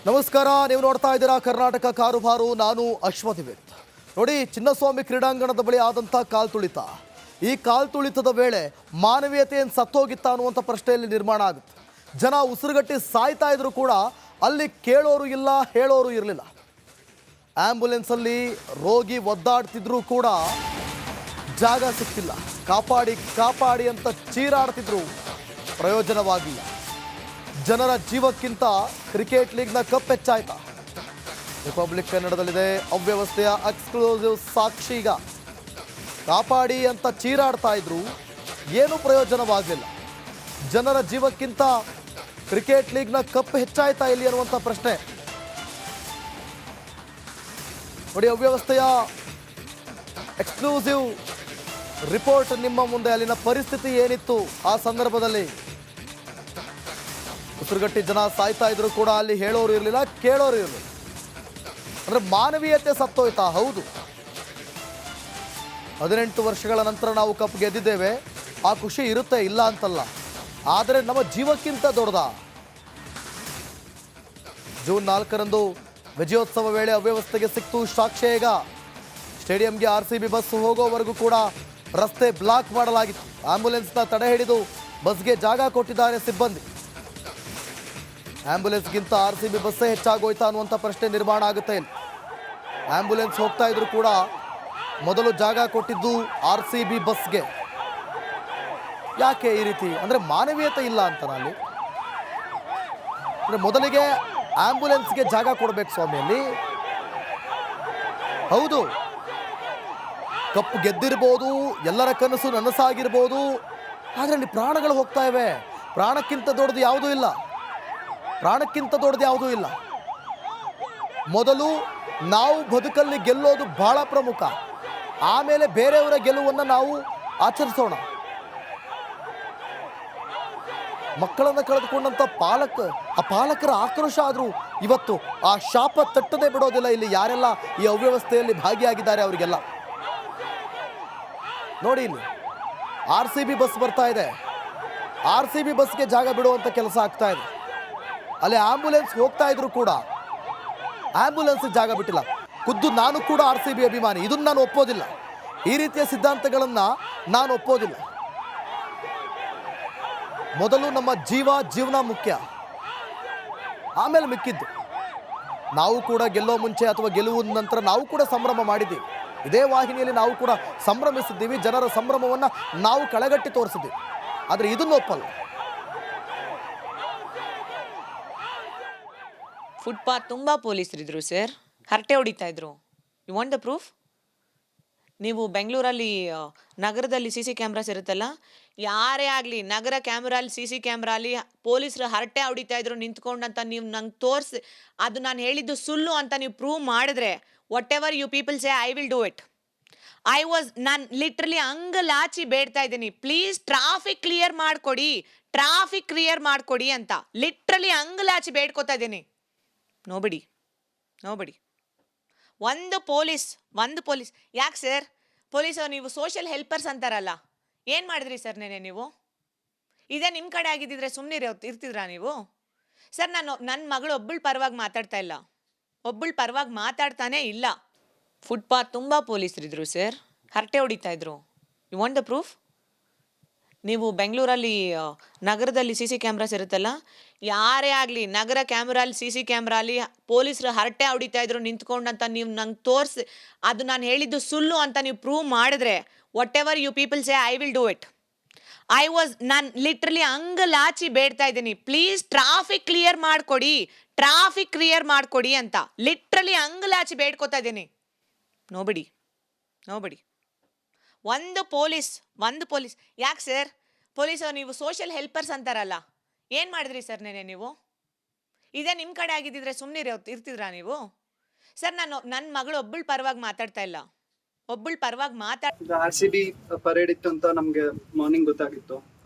ನಮಸ್ಕಾರ, ನೀವು ನೋಡ್ತಾ ಇದ್ದೀರಾ ಕರ್ನಾಟಕ ಕಾರುಬಾರು. ನಾನು ಅಶ್ವಥಿವೇತ್. ನೋಡಿ, ಚಿನ್ನಸ್ವಾಮಿ ಕ್ರೀಡಾಂಗಣದ ಬಳಿ ಆದಂಥ ಕಾಲ್ತುಳಿತ, ಈ ಕಾಲ್ತುಳಿತದ ವೇಳೆ ಮಾನವೀಯತೆಯನ್ನು ಸತ್ತೋಗಿತ್ತ ಅನ್ನುವಂಥ ಪ್ರಶ್ನೆಯಲ್ಲಿ ನಿರ್ಮಾಣ ಆಗುತ್ತೆ. ಜನ ಉಸಿರುಗಟ್ಟಿ ಸಾಯ್ತಾ ಇದ್ರು ಕೂಡ ಅಲ್ಲಿ ಕೇಳೋರು ಇಲ್ಲ, ಹೇಳೋರು ಇರಲಿಲ್ಲ. ಆ್ಯಂಬುಲೆನ್ಸಲ್ಲಿ ರೋಗಿ ಒದ್ದಾಡ್ತಿದ್ರು ಕೂಡ ಜಾಗ ಸಿಕ್ತಿಲ್ಲ. ಕಾಪಾಡಿ ಕಾಪಾಡಿ ಅಂತ ಚೀರಾಡ್ತಿದ್ರು, ಪ್ರಯೋಜನವಾಗಿಲ್ಲ. ಜನರ ಜೀವಕ್ಕಿಂತ ಕ್ರಿಕೆಟ್ ಲೀಗ್ನ ಕಪ್ ಹೆಚ್ಚಾಯ್ತಾ? ರಿಪಬ್ಲಿಕ್ ಕನ್ನಡದಲ್ಲಿದೆ ಅವ್ಯವಸ್ಥೆಯ ಎಕ್ಸ್ಕ್ಲೂಸಿವ್ ಸಾಕ್ಷಿ. ಈಗ ಕಾಪಾಡಿ ಅಂತ ಚೀರಾಡ್ತಾ ಇದ್ರು, ಏನೂ ಪ್ರಯೋಜನವಾಗಲಿಲ್ಲ. ಜನರ ಜೀವಕ್ಕಿಂತ ಕ್ರಿಕೆಟ್ ಲೀಗ್ನ ಕಪ್ ಹೆಚ್ಚಾಯ್ತಾ ಇಲ್ಲಿ ಅನ್ನುವಂಥ ಪ್ರಶ್ನೆ. ನೋಡಿ, ಅವ್ಯವಸ್ಥೆಯ ಎಕ್ಸ್ಕ್ಲೂಸಿವ್ ರಿಪೋರ್ಟ್ ನಿಮ್ಮ ಮುಂದೆ. ಅಲ್ಲಿನ ಪರಿಸ್ಥಿತಿ ಏನಿತ್ತು ಆ ಸಂದರ್ಭದಲ್ಲಿ? ಉಸಿರುಗಟ್ಟಿ ಜನ ಸಾಯ್ತಾ ಇದ್ರು ಕೂಡ ಅಲ್ಲಿ ಹೇಳೋರು ಇರಲಿಲ್ಲ, ಕೇಳೋರು ಇರಲಿಲ್ಲ. ಅಂದರೆ ಮಾನವೀಯತೆ ಸತ್ತೋಯ್ತಾ? ಹೌದು. 18 ವರ್ಷಗಳ ನಂತರ ನಾವು ಕಪ್ ಗೆದ್ದಿದ್ದೇವೆ, ಆ ಖುಷಿ ಇರುತ್ತೆ, ಇಲ್ಲ ಅಂತಲ್ಲ. ಆದರೆ ನಮ್ಮ ಜೀವಕ್ಕಿಂತ ದೊಡ್ಡದ? ಜೂನ್ 4ರಂದು ವಿಜಯೋತ್ಸವ ವೇಳೆ ಅವ್ಯವಸ್ಥೆಗೆ ಸಿಕ್ತು ಸಾಕ್ಷ್ಯ. ಈಗ ಸ್ಟೇಡಿಯಂಗೆ RCB ಬಸ್ ಹೋಗೋವರೆಗೂ ಕೂಡ ರಸ್ತೆ ಬ್ಲಾಕ್ ಮಾಡಲಾಗಿತ್ತು. ಆಂಬ್ಯುಲೆನ್ಸ್ನ ತಡೆ ಹಿಡಿದು ಬಸ್ಗೆ ಜಾಗ ಕೊಟ್ಟಿದ್ದಾರೆ ಸಿಬ್ಬಂದಿ. ಆಂಬ್ಯುಲೆನ್ಸ್ಗಿಂತ RCB ಬಸ್ಸೇ ಹೆಚ್ಚಾಗೋಯ್ತಾ ಅನ್ನುವಂಥ ಪ್ರಶ್ನೆ ನಿರ್ಮಾಣ ಆಗುತ್ತೆ ಇಲ್ಲಿ. ಆಂಬ್ಯುಲೆನ್ಸ್ ಹೋಗ್ತಾ ಇದ್ರು ಕೂಡ ಮೊದಲು ಜಾಗ ಕೊಟ್ಟಿದ್ದು RCB ಬಸ್ಗೆ. ಯಾಕೆ ಈ ರೀತಿ? ಅಂದರೆ ಮಾನವೀಯತೆ ಇಲ್ಲ ಅಂತ ಅಲ್ಲಿ. ಅಂದರೆ ಮೊದಲಿಗೆ ಆಂಬ್ಯುಲೆನ್ಸ್ಗೆ ಜಾಗ ಕೊಡಬೇಕು ಸ್ವಾಮಿಯಲ್ಲಿ. ಹೌದು, ಕಪ್ ಗೆದ್ದಿರ್ಬೋದು, ಎಲ್ಲರ ಕನಸು ನನಸಾಗಿರ್ಬೋದು, ಆದರೆ ಅಲ್ಲಿ ಪ್ರಾಣಗಳು ಹೋಗ್ತಾ ಇವೆ. ಪ್ರಾಣಕ್ಕಿಂತ ದೊಡ್ಡದು ಯಾವುದೂ ಇಲ್ಲ. ಪ್ರಾಣಕ್ಕಿಂತ ದೊಡ್ಡದು ಯಾವುದೂ ಇಲ್ಲ. ಮೊದಲು ನಾವು ಬದುಕಲ್ಲಿ ಗೆಲ್ಲೋದು ಬಹಳ ಪ್ರಮುಖ. ಆಮೇಲೆ ಬೇರೆಯವರ ಗೆಲುವನ್ನು ನಾವು ಆಚರಿಸೋಣ. ಮಕ್ಕಳನ್ನು ಕಳೆದುಕೊಂಡಂಥ ಪಾಲಕರ ಆಕ್ರೋಶ ಆದರೂ ಇವತ್ತು ಆ ಶಾಪ ತಟ್ಟದೆ ಬಿಡೋದಿಲ್ಲ. ಇಲ್ಲಿ ಯಾರೆಲ್ಲ ಈ ಅವ್ಯವಸ್ಥೆಯಲ್ಲಿ ಭಾಗಿಯಾಗಿದ್ದಾರೆ ಅವರಿಗೆಲ್ಲ ನೋಡಿ. ಇಲ್ಲಿ RCB ಬಸ್ ಬರ್ತಾ ಇದೆ, RCB ಬಸ್ಗೆ ಜಾಗ ಬಿಡುವಂಥ ಕೆಲಸ ಆಗ್ತಾ ಇದೆ. ಅಲ್ಲಿ ಆಂಬ್ಯುಲೆನ್ಸ್ ಹೋಗ್ತಾ ಇದ್ರು ಕೂಡ ಆಂಬ್ಯುಲೆನ್ಸ್ ಜಾಗ ಬಿಟ್ಟಿಲ್ಲ. ಖುದ್ದು ನಾನು ಕೂಡ RCB ಅಭಿಮಾನಿ, ಇದನ್ನು ನಾನು ಒಪ್ಪೋದಿಲ್ಲ. ಈ ರೀತಿಯ ಸಿದ್ಧಾಂತಗಳನ್ನು ನಾನು ಒಪ್ಪೋದಿಲ್ಲ. ಮೊದಲು ನಮ್ಮ ಜೀವನ ಮುಖ್ಯ, ಆಮೇಲೆ ಮಿಕ್ಕಿದ್ದು. ನಾವು ಕೂಡ ಗೆಲ್ಲೋ ಮುಂಚೆ ಅಥವಾ ಗೆಲುವು ನಂತರ ನಾವು ಕೂಡ ಸಂಭ್ರಮ ಮಾಡಿದ್ದೀವಿ. ಇದೇ ವಾಹಿನಿಯಲ್ಲಿ ನಾವು ಕೂಡ ಸಂಭ್ರಮಿಸಿದ್ದೀವಿ. ಜನರ ಸಂಭ್ರಮವನ್ನು ನಾವು ಕಳೆಗಟ್ಟಿ ತೋರಿಸಿದ್ದೀವಿ. ಆದರೆ ಇದನ್ನು ಒಪ್ಪಲ್ಲ. ಫುಟ್ಪಾತ್ ತುಂಬ ಪೊಲೀಸರಿದ್ರು ಸರ್, ಹರಟೆ ಹೊಡಿತಾ ಇದ್ರು. You want the proof? ನೀವು ಬೆಂಗಳೂರಲ್ಲಿ ನಗರದಲ್ಲಿ CC ಕ್ಯಾಮ್ರಾಸ್ ಇರುತ್ತಲ್ಲ, ಯಾರೇ ಆಗಲಿ ನಗರ ಕ್ಯಾಮ್ರಲ್ಲಿ CC ಕ್ಯಾಮ್ರಲ್ಲಿ ಪೊಲೀಸರು ಹರಟೆ ಹೊಡಿತಾ ಇದ್ರು ನಿಂತ್ಕೊಂಡಂತ ನೀವು ನಂಗೆ ತೋರಿಸಿ, ಅದು ನಾನು ಹೇಳಿದ್ದು ಸುಳ್ಳು ಅಂತ ನೀವು ಪ್ರೂವ್ ಮಾಡಿದ್ರೆ, whatever you people say I will do it. ನಾನು ಲಿಟ್ರಲಿ ಅಂಗಲಾಚಿ ಬೇಡ್ತಾ ಇದ್ದೀನಿ, ಪ್ಲೀಸ್ ಟ್ರಾಫಿಕ್ ಕ್ಲಿಯರ್ ಮಾಡಿಕೊಡಿ ಅಂತ ಲಿಟ್ರಲಿ ಅಂಗಲಾಚಿ ಬೇಡ್ಕೋತಾ ಇದ್ದೀನಿ. ನೋಬಡಿ ಒಂದು ಪೊಲೀಸ್ ಯಾಕೆ ಸರ್? ಪೊಲೀಸರು ನೀವು ಸೋಷಿಯಲ್ ಹೆಲ್ಪರ್ಸ್ ಅಂತಾರಲ್ಲ, ಏನು ಮಾಡಿದ್ರಿ ಸರ್ ನೆನೆ ನೀವು? ಇದೇ ನಿಮ್ಮ ಕಡೆ ಆಗಿದ್ದಿದ್ರೆ ಸುಮ್ಮನೆ ಇರ್ತಿದ್ರಾ ನೀವು? ಸರ್, ನನ್ನ ಮಗಳು ಒಬ್ಬಳ ಪರವಾಗಿ ಮಾತಾಡ್ತಾನೇ ಇಲ್ಲ. ಫುಟ್ಪಾತ್ ತುಂಬ ಪೊಲೀಸರಿದ್ರು ಸರ್, ಹರಟೆ ಹೊಡಿತಾ ಇದ್ರು. You want the proof? ನೀವು ಬೆಂಗಳೂರಲ್ಲಿ ನಗರದಲ್ಲಿ CC ಕ್ಯಾಮ್ರಾಸ್ ಇರುತ್ತಲ್ಲ, ಯಾರೇ ಆಗಲಿ ನಗರ ಕ್ಯಾಮ್ರಲ್ಲಿ CC ಕ್ಯಾಮ್ರಲ್ಲಿ ಪೊಲೀಸರು ಹರಟೆ ಹೊಡಿತಾ ಇದ್ರು ನಿಂತ್ಕೊಂಡಂತ ನೀವು ನಂಗೆ ತೋರಿಸಿ, ಅದು ನಾನು ಹೇಳಿದ್ದು ಸುಳ್ಳು ಅಂತ ನೀವು ಪ್ರೂವ್ ಮಾಡಿದ್ರೆ, whatever you people say I will do it. ನಾನು ಲಿಟ್ರಲಿ ಅಂಗಲಾಚಿ ಬೇಡ್ತಾ ಇದ್ದೀನಿ, ಪ್ಲೀಸ್ ಟ್ರಾಫಿಕ್ ಕ್ಲಿಯರ್ ಮಾಡಿಕೊಡಿ ಅಂತ ಲಿಟ್ರಲಿ ಅಂಗಲಾಚಿ ಬೇಡ್ಕೋತಾ ಇದ್ದೀನಿ. ನೋಬಡಿ ಒಂದು ಪೊಲೀಸ್ ಯಾಕೆ ಸರ್? ಪೊಲೀಸರು ನೀವು ಸೋಷಿಯಲ್ ಹೆಲ್ಪರ್ಸ್ ಅಂತಾರಲ್ಲ, ಏನು ಮಾಡಿದ್ರಿ ಸರ್ ನೆನೆ ನೀವು? ಇದೇ ನಿಮ್ಮ ಕಡೆ ಆಗಿದ್ದಿದ್ರೆ ಸುಮ್ಮನೆ ಇರ್ತಿದ್ರಾ ನೀವು? ಸರ್, ನನ್ನ ಮಗಳು ಒಬ್ಬಳ ಪರವಾಗಿ ಮಾತಾಡ್ತಾ ಇಲ್ಲ, RCB ಪರೇಡ್ ಇತ್ತು ಅಂತ ನಮಗೆ ಮಾರ್ನಿಂಗ್ ಗೊತ್ತಾಗಿತ್ತು.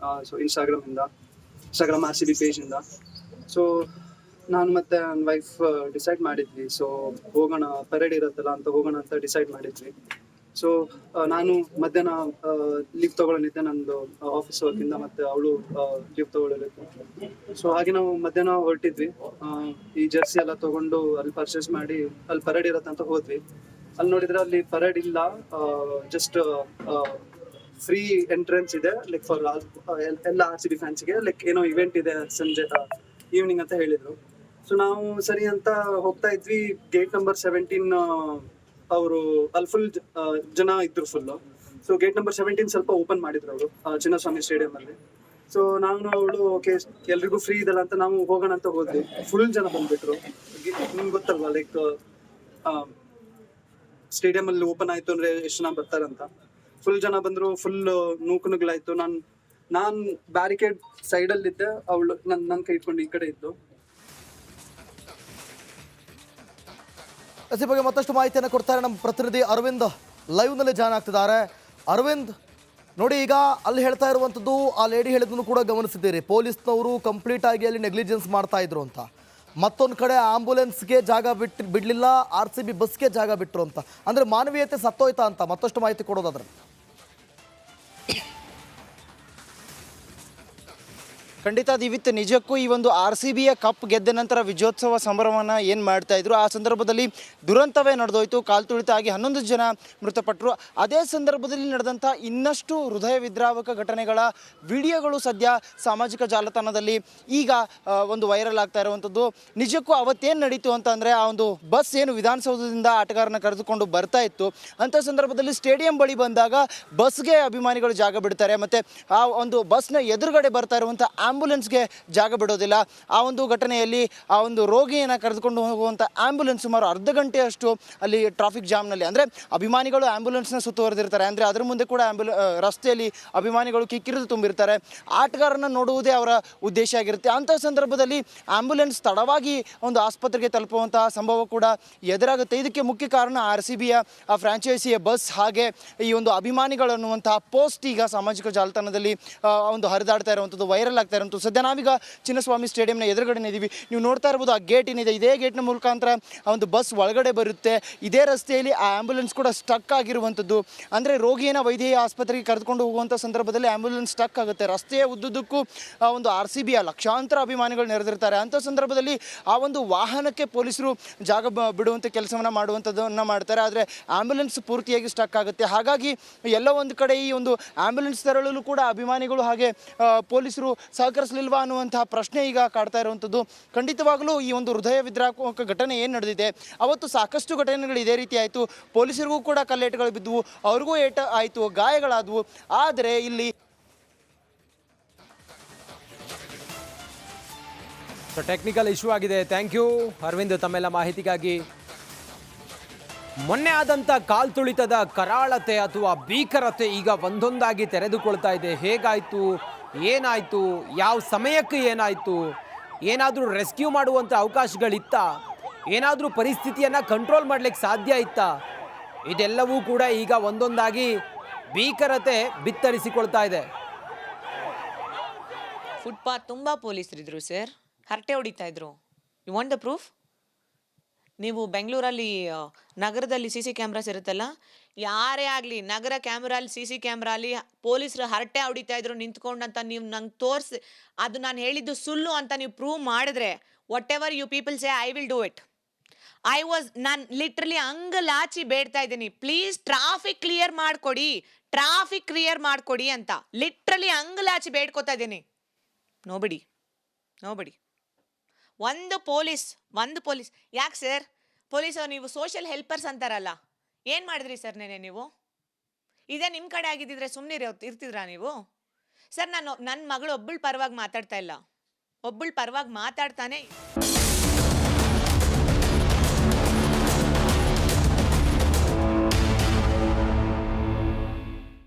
ಸೊ ಇನ್ಸ್ಟಾಗ್ರಾಮ್ RCB ಪೇಜ್ ಇಂದ. ಸೊ ನಾನು ಮತ್ತೆ ನನ್ನ ವೈಫ್ ಡಿಸೈಡ್ ಮಾಡಿದ್ವಿ, ಸೊ ಹೋಗೋಣ, ಪರೇಡ್ ಇರುತ್ತಲ್ಲ ಅಂತ ಹೋಗೋಣ ಅಂತ ಡಿಸೈಡ್ ಮಾಡಿದ್ವಿ. ಸೊ ನಾನು ಮಧ್ಯಾಹ್ನ ಲೀವ್ ತಗೊಳ್ಳಲಿದ್ದೆ, ನಂದು ಆಫೀಸ್ ವರ್ಕಿಂದ, ಮತ್ತೆ ಅವಳು ಲೀವ್ ತಗೊಳ್ಳಲಿತ್ತು. ಸೊ ಹಾಗೆ ನಾವು ಮಧ್ಯಾಹ್ನ ಹೊರಟಿದ್ವಿ. ಈ ಜರ್ಸಿ ಎಲ್ಲ ತಗೊಂಡು ಅಲ್ಲಿ ಪರ್ಚೇಸ್ ಮಾಡಿ ಅಲ್ಲಿ ಪರೇಡ್ ಇರತ್ತಂತ ಹೋದ್ವಿ. ಅಲ್ಲಿ ನೋಡಿದ್ರೆ ಅಲ್ಲಿ ಪರೇಡ್ ಇಲ್ಲ, ಜಸ್ಟ್ ಫ್ರೀ ಎಂಟ್ರೆನ್ಸ್ ಇದೆ, ಲೈಕ್ ಫಾರ್ ಎಲ್ಲ RCB ಫ್ಯಾನ್ಸ್ಗೆ, ಲೈಕ್ ಏನೋ ಇವೆಂಟ್ ಇದೆ ಸಂಜೆ ಈವ್ನಿಂಗ್ ಅಂತ ಹೇಳಿದ್ರು. ಸೊ ನಾವು ಸರಿ ಅಂತ ಹೋಗ್ತಾ ಇದ್ವಿ. ಗೇಟ್ ನಂಬರ್ 17 ಅವರು ಅಲ್ಲಿ ಫುಲ್ ಜನ ಇದ್ರು ಫುಲ್. ಸೊ ಗೇಟ್ ನಂಬರ್ 17 ಸ್ವಲ್ಪ ಓಪನ್ ಮಾಡಿದ್ರು ಅವರು ಚಿನ್ನಸ್ವಾಮಿ ಸ್ಟೇಡಿಯಂ ಅಲ್ಲಿ. ಸೊ ನಾನು ಅವಳು ಓಕೆ ಎಲ್ರಿಗೂ ಫ್ರೀ ಇದಲ್ಲ ಅಂತ ನಾವು ಹೋಗೋಣ ಅಂತ ಹೋದ್ವಿ. ಫುಲ್ ಜನ ಬಂದ್ಬಿಟ್ರು. ನಿಮ್ಗೆ ಗೊತ್ತಲ್ವಾ, ಲೈಕ್ ಸ್ಟೇಡಿಯಂ ಅಲ್ಲಿ ಓಪನ್ ಆಯ್ತು ಅಂದ್ರೆ ಎಷ್ಟು ಜನ ಬರ್ತಾರಂತ. ಫುಲ್ ಜನ ಬಂದ್ರು, ಫುಲ್ ನೂಕುನುಗ್ಲಾಯ್ತು. ನಾನ್ ಬ್ಯಾರಿಕೇಡ್ ಸೈಡ್ ಅಲ್ಲಿ ಇದ್ದೆ, ಅವಳು ನನ್ ಕೈ ಇಟ್ಕೊಂಡು ಈ ಕಡೆ ಇದ್ದು. ಈ ಬಗ್ಗೆ ಮತ್ತಷ್ಟು ಮಾಹಿತಿಯನ್ನು ಕೊಡ್ತಾರೆ ನಮ್ಮ ಪ್ರತಿನಿಧಿ ಅರವಿಂದ್, ಲೈವ್ನಲ್ಲಿ ಜಾಯ್ನ್ ಆಗ್ತಿದ್ದಾರೆ. ಅರವಿಂದ್, ನೋಡಿ ಈಗ ಅಲ್ಲಿ ಹೇಳ್ತಾ ಇರುವಂಥದ್ದು, ಆ ಲೇಡಿ ಹೇಳಿದ್ದನ್ನು ಕೂಡ ಗಮನಿಸಿದ್ದೀರಿ, ಪೊಲೀಸ್ನವರು ಕಂಪ್ಲೀಟ್ ಆಗಿ ಅಲ್ಲಿ ನೆಗ್ಲಿಜೆನ್ಸ್ ಮಾಡ್ತಾ ಇದ್ರು ಅಂತ. ಮತ್ತೊಂದು ಕಡೆ ಆಂಬುಲೆನ್ಸ್ಗೆ ಜಾಗ ಬಿಡಲಿಲ್ಲ, RCB ಬಸ್ಗೆ ಜಾಗ ಬಿಟ್ಟರು ಅಂತ. ಅಂದರೆ ಮಾನವೀಯತೆ ಸತ್ತೋಯ್ತಾ ಅಂತ ಮತ್ತಷ್ಟು ಮಾಹಿತಿ ಕೊಡೋದಾದ್ರೆ. ಖಂಡಿತ ದಿವಿತ್, ನಿಜಕ್ಕೂ ಈ ಒಂದು RCBಯ ಕಪ್ ಗೆದ್ದ ನಂತರ ವಿಜಯೋತ್ಸವ ಸಂಭ್ರಮವನ್ನು ಏನು ಮಾಡ್ತಾ ಇದ್ರು, ಆ ಸಂದರ್ಭದಲ್ಲಿ ದುರಂತವೇ ನಡೆದೋಯ್ತು. ಕಾಲು ತುಳಿತ ಆಗಿ 11 ಜನ ಮೃತಪಟ್ಟರು. ಅದೇ ಸಂದರ್ಭದಲ್ಲಿ ನಡೆದಂಥ ಇನ್ನಷ್ಟು ಹೃದಯ ವಿದ್ರಾವಕ ಘಟನೆಗಳ ವಿಡಿಯೋಗಳು ಸದ್ಯ ಸಾಮಾಜಿಕ ಜಾಲತಾಣದಲ್ಲಿ ಈಗ ಒಂದು ವೈರಲ್ ಆಗ್ತಾ ಇರುವಂಥದ್ದು. ನಿಜಕ್ಕೂ ಅವತ್ತೇನು ನಡೀತು ಅಂತಂದರೆ, ಆ ಒಂದು ಬಸ್ ಏನು ವಿಧಾನಸೌಧದಿಂದ ಆಟಗಾರನ ಕರೆದುಕೊಂಡು ಬರ್ತಾ ಇತ್ತು, ಅಂಥ ಸಂದರ್ಭದಲ್ಲಿ ಸ್ಟೇಡಿಯಂ ಬಳಿ ಬಂದಾಗ ಬಸ್ಗೆ ಅಭಿಮಾನಿಗಳು ಜಾಗ ಬಿಡ್ತಾರೆ, ಮತ್ತು ಆ ಒಂದು ಬಸ್ನ ಎದುರುಗಡೆ ಬರ್ತಾ ಇರುವಂಥ ಆಂಬ್ಯುಲೆನ್ಸ್ಗೆ ಜಾಗ ಬಿಡೋದಿಲ್ಲ. ಆ ಒಂದು ಘಟನೆಯಲ್ಲಿ ಆ ಒಂದು ರೋಗಿಯನ್ನು ಕರೆದುಕೊಂಡು ಹೋಗುವಂಥ ಆಂಬ್ಯುಲೆನ್ಸ್ ಸುಮಾರು ಅರ್ಧ ಗಂಟೆಯಷ್ಟು ಅಲ್ಲಿ ಟ್ರಾಫಿಕ್ ಜಾಮ್ನಲ್ಲಿ, ಅಂದರೆ ಅಭಿಮಾನಿಗಳು ಆಂಬ್ಯುಲೆನ್ಸ್ನ ಸುತ್ತುವರೆದಿರ್ತಾರೆ, ಅಂದರೆ ಅದ್ರ ಮುಂದೆ ಕೂಡ ರಸ್ತೆಯಲ್ಲಿ ಅಭಿಮಾನಿಗಳು ಕಿಕ್ಕಿರಿದು ತುಂಬಿರ್ತಾರೆ. ಆಟಗಾರನ ನೋಡುವುದೇ ಅವರ ಉದ್ದೇಶ ಆಗಿರುತ್ತೆ. ಅಂಥ ಸಂದರ್ಭದಲ್ಲಿ ಆಂಬ್ಯುಲೆನ್ಸ್ ತಡವಾಗಿ ಒಂದು ಆಸ್ಪತ್ರೆಗೆ ತಲುಪುವಂತಹ ಸಂಭವ ಕೂಡ ಎದುರಾಗುತ್ತೆ. ಇದಕ್ಕೆ ಮುಖ್ಯ ಕಾರಣ RCBಯ ಆ ಫ್ರಾಂಚೈಸಿಯ ಬಸ್, ಹಾಗೆ ಈ ಒಂದು ಅಭಿಮಾನಿಗಳು ಅನ್ನುವಂತಹ ಪೋಸ್ಟ್ ಈಗ ಸಾಮಾಜಿಕ ಜಾಲತಾಣದಲ್ಲಿ ಒಂದು ಹರಿದಾಡ್ತಾ ಇರುವಂಥದ್ದು, ವೈರಲ್ ಆಗ್ತಾ ಇರುವಂಥದ್ದು. ಸದ್ಯ ನಾವೀಗ ಚಿನ್ನಸ್ವಾಮಿ ಸ್ಟೇಡಿಯಂನ ಎದುರುಗಡೆ ಇದ್ದೀವಿ. ನೀವು ನೋಡ್ತಾ ಇರ್ಬೋದು, ಆ ಗೇಟ್ ಏನಿದೆ, ಇದೇ ಗೇಟ್ನ ಮುಖಾಂತರ ಆ ಒಂದು ಬಸ್ ಒಳಗಡೆ ಬರುತ್ತೆ. ಇದೇ ರಸ್ತೆಯಲ್ಲಿ ಆ ಆಂಬ್ಯುಲೆನ್ಸ್ ಕೂಡ ಸ್ಟಕ್ ಆಗಿರುವಂಥದ್ದು. ಅಂದರೆ ರೋಗಿಯನ್ನು ವೈದ್ಯಕೀಯ ಆಸ್ಪತ್ರೆಗೆ ಕರೆದುಕೊಂಡು ಹೋಗುವಂಥ ಸಂದರ್ಭದಲ್ಲಿ ಆಂಬ್ಯುಲೆನ್ಸ್ ಸ್ಟಕ್ ಆಗುತ್ತೆ. ರಸ್ತೆಯ ಉದ್ದುದ್ದಕ್ಕೂ ಒಂದು RCBಯ ಲಕ್ಷಾಂತರ ಅಭಿಮಾನಿಗಳು ನೆರೆದಿರ್ತಾರೆ. ಅಂಥ ಸಂದರ್ಭದಲ್ಲಿ ಆ ಒಂದು ವಾಹನಕ್ಕೆ ಪೊಲೀಸರು ಜಾಗ ಬಿಡುವಂಥ ಕೆಲಸವನ್ನು ಮಾಡುವಂಥದ್ದನ್ನು ಮಾಡ್ತಾರೆ. ಆದರೆ ಆಂಬ್ಯುಲೆನ್ಸ್ ಪೂರ್ತಿಯಾಗಿ ಸ್ಟಕ್ ಆಗುತ್ತೆ. ಹಾಗಾಗಿ ಎಲ್ಲ ಒಂದು ಕಡೆ ಈ ಒಂದು ಆಂಬ್ಯುಲೆನ್ಸ್ ತೆರಳಲು ಕೂಡ ಅಭಿಮಾನಿಗಳು ಹಾಗೆ ಪೊಲೀಸರು ಸಹಕರಿಸಲಿಲ್ವಾ ಅನ್ನುವಂತಹ ಪ್ರಶ್ನೆ ಈಗ ಕಾಡ್ತಾ ಇರುವಂಥದ್ದು. ಖಂಡಿತವಾಗಲೂ ಈ ಒಂದು ಹೃದಯ ವಿದ್ರಾವಕ ಘಟನೆ ಏನು ನಡೆದಿದೆ, ಅವತ್ತು ಸಾಕಷ್ಟು ಘಟನೆಗಳು ಇದೇ ರೀತಿ ಆಯಿತು. ಪೊಲೀಸರಿಗೂ ಕೂಡ ಕಲ್ಲೇಟುಗಳು ಬಿದ್ದವು, ಅವ್ರಿಗೂ ಏಟ ಆಯಿತು, ಗಾಯಗಳಾದವು. ಆದರೆ ಇಲ್ಲಿ ಟೆಕ್ನಿಕಲ್ ಇಶ್ಯೂ ಆಗಿದೆ. ಥ್ಯಾಂಕ್ ಯು ಅರವಿಂದ್ ತಮ್ಮೆಲ್ಲ ಮಾಹಿತಿಗಾಗಿ. ಮೊನ್ನೆ ಆದಂಥ ಕಾಲ್ತುಳಿತದ ಕರಾಳತೆ ಅಥವಾ ಭೀಕರತೆ ಈಗ ಒಂದೊಂದಾಗಿ ತೆರೆದುಕೊಳ್ತಾ ಇದೆ. ಹೇಗಾಯಿತು, ಏನಾಯಿತು, ಯಾವ ಸಮಯಕ್ಕೆ ಏನಾಯಿತು, ಏನಾದರೂ ರೆಸ್ಕ್ಯೂ ಮಾಡುವಂಥ ಅವಕಾಶಗಳಿತ್ತ, ಏನಾದರೂ ಪರಿಸ್ಥಿತಿಯನ್ನು ಕಂಟ್ರೋಲ್ ಮಾಡಲಿಕ್ಕೆ ಸಾಧ್ಯ ಇತ್ತಾ, ಇದೆಲ್ಲವೂ ಕೂಡ ಈಗ ಒಂದೊಂದಾಗಿ ಭೀಕರತೆ ಬಿತ್ತರಿಸಿಕೊಳ್ತಾ ಇದೆ. ಫುಟ್ಪಾತ್ ತುಂಬ ಪೊಲೀಸರಿದ್ರು ಸರ್, ಹರಟೆ ಹೊಡಿತಾ ಇದ್ರು. You want the proof? ನೀವು ಬೆಂಗಳೂರಲ್ಲಿ ನಗರದಲ್ಲಿ CC ಕ್ಯಾಮ್ರಾಸ್ ಇರುತ್ತಲ್ಲ, ಯಾರೇ ಆಗಲಿ ನಗರ ಕ್ಯಾಮ್ರಲ್ಲಿ CC ಕ್ಯಾಮ್ರಲ್ಲಿ ಪೊಲೀಸರು ಹರಟೆ ಹೊಡಿತಾ ಇದ್ರು ನಿಂತ್ಕೊಂಡಂತ ನೀವು ನಂಗೆ ತೋರಿಸಿ, ಅದು ನಾನು ಹೇಳಿದ್ದು ಸುಳ್ಳು ಅಂತ ನೀವು ಪ್ರೂವ್ ಮಾಡಿದ್ರೆ, whatever you people say I will do it. ನಾನು ಲಿಟ್ರಲಿ ಅಂಗಲಾಚಿ ಬೇಡ್ತಾ ಇದ್ದೀನಿ, ಪ್ಲೀಸ್ ಟ್ರಾಫಿಕ್ ಕ್ಲಿಯರ್ ಮಾಡಿಕೊಡಿ ಅಂತ ಲಿಟ್ರಲಿ ಅಂಗಲಾಚಿ ಬೇಡ್ಕೋತಾ ಇದ್ದೀನಿ. ನೋಬಿಡಿ ಒಂದು ಪೊಲೀಸ್ ಯಾಕೆ ಸರ್ ಪೊಲೀಸರು ನೀವು ಸೋಷಿಯಲ್ ಹೆಲ್ಪರ್ಸ್ ಅಂತಾರಲ್ಲ, ಏನು ಮಾಡಿದ್ರಿ ಸರ್ ನೆನೆ ನೀವು? ಇದೇ ನಿಮ್ಮ ಕಡೆ ಆಗಿದ್ದಿದ್ರೆ ಸುಮ್ಮನೆ ಇರ್ತಿದ್ರಾ ನೀವು? ಸರ್ ನನ್ನ ಮಗಳು ಒಬ್ಬಳ ಪರವಾಗಿ ಮಾತಾಡ್ತಾ ಇಲ್ಲ, ಒಬ್ಬಳ ಪರವಾಗಿ ಮಾತಾಡ್ತಾನೆ